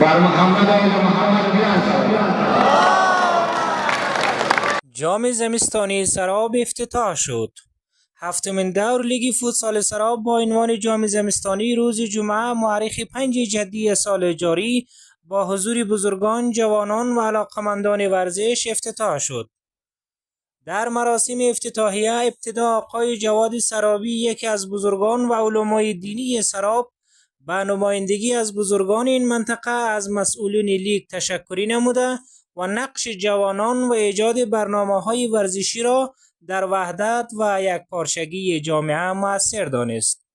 بر محمد آل محمد بیان. جام زمستانی سراب افتتاح شد. هفتمین دور لیگ فوتسال سراب با عنوان جام زمستانی روز جمعه مؤرخ 5 جدی سال جاری با حضور بزرگان، جوانان و علاقمندان ورزش افتتاح شد. در مراسم افتتاحیه ابتدا آقای جواد سرابی، یکی از بزرگان و علمای دینی سراب، به نمایندگی از بزرگان این منطقه از مسئولین لیگ تشکری نموده و نقش جوانان و ایجاد برنامه‌های ورزشی را در وحدت و یکپارچگی جامعه مؤثر دانست.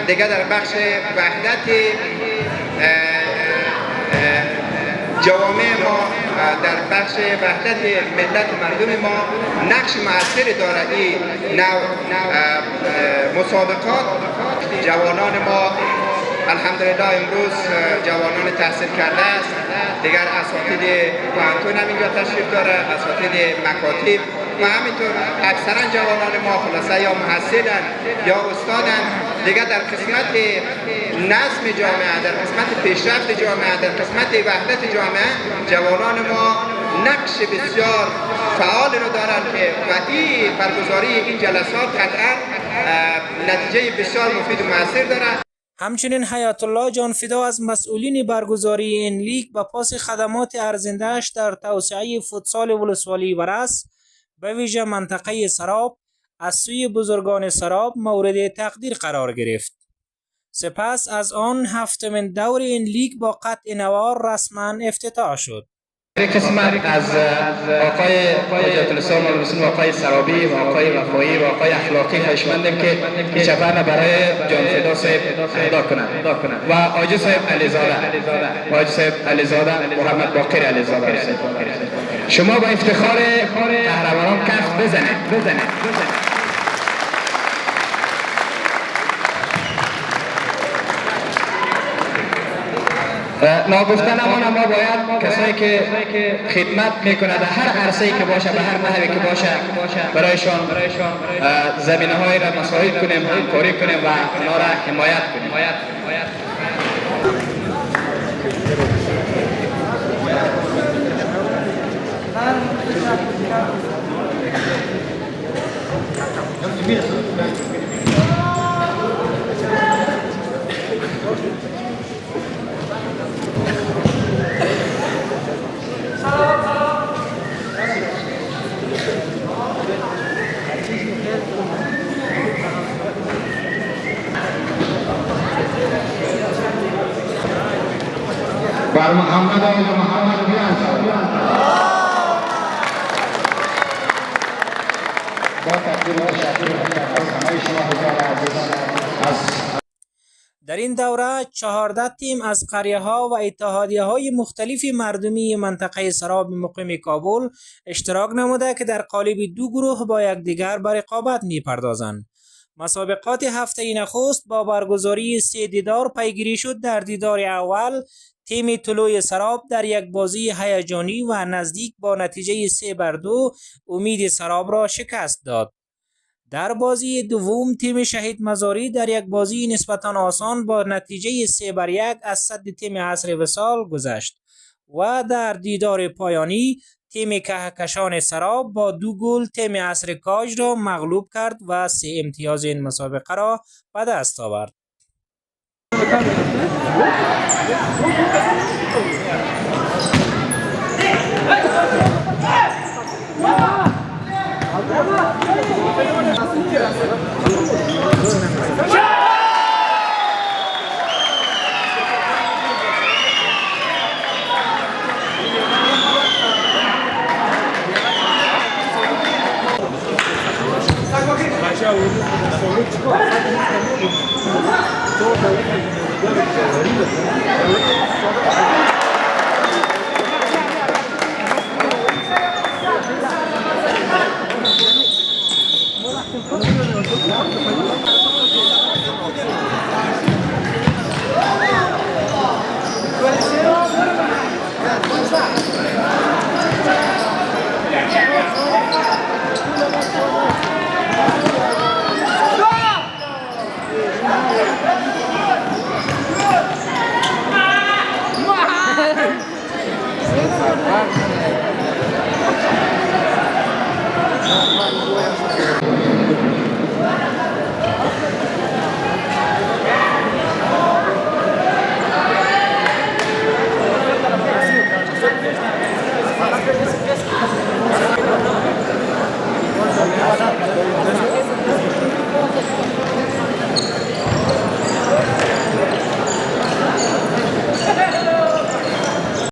دیگر در بخش وحدت جوامع ما، در بخش وحدت ملت مردم ما نقش مؤثری دارد. این نوع مسابقات جوانان ما الحمدلله امروز جوانان تحصیل کرده است. دیگر اساتید پانتون هم اینجا تشریف داره، اساتید مکاتب و همینطور اکثرا جوانان ما خلاصه یا محصلن یا استادن. دیگر در قسمت نظم جامعه، در قسمت پیشرفت جامعه، در قسمت وحدت جامعه جوانان ما نقش بسیار فعال رو دارند که و این برگزاری این جلسات قطعا نتیجه بسیار مفید و مؤثر دارد. همچنین حیات الله جانفدا از مسئولین برگزاری این لیگ به پاس خدمات ارزنده‌اش در توسعه فوتسال ولسوالی ورس به ویژه منطقه سراب از سوی بزرگان سراب مورد تقدیر قرار گرفت. سپس از آن هفتمین دور این لیگ با قطع نوار رسما افتتاح شد. قسمت از آقای حجت الاسلام و آقای سرابی و آقای وفایی و آقای اخلاقی خواهشمندیم که چپرن برای جانفدا صاحب ادا کنند و حاجی صاحب علیزاده محمد باقر علیزاده. شما با افتخار قهرمانان کف بزنید. ناگفتن ما باید کسایی که خدمت میکنه در هر عرصه‌ای که باشه، به هر نحوی که باشه، برایشان زمینه‌های را مساعد کنیم، همکاری کنیم و اونا را حمایت کنیم. بر محمد آل محمد بیان. با تقدیم و شکر همه شما حضار عزیز. در این دوره 14 تیم از قریه‌ها و اتحادیه‌های مختلف مردمی منطقه سراب مقیم کابل اشتراک نموده که در قالب دو گروه با یکدیگر به رقابت می‌پردازند. مسابقات هفته نخست با برگزاری 3 دیدار پیگیری شد. در دیدار اول تیم طلوع سراب در یک بازی هیجانی و نزدیک با نتیجه 3-2 امید سراب را شکست داد. در بازی دوم تیم شهید مزاری در یک بازی نسبتاً آسان با نتیجه 3-1 از صد تیم عصر وصال گذشت و در دیدار پایانی تیم کهکشان سراب با 2 گل تیم عصر کاج را مغلوب کرد و 3 امتیاز این مسابقه را به دست آورد.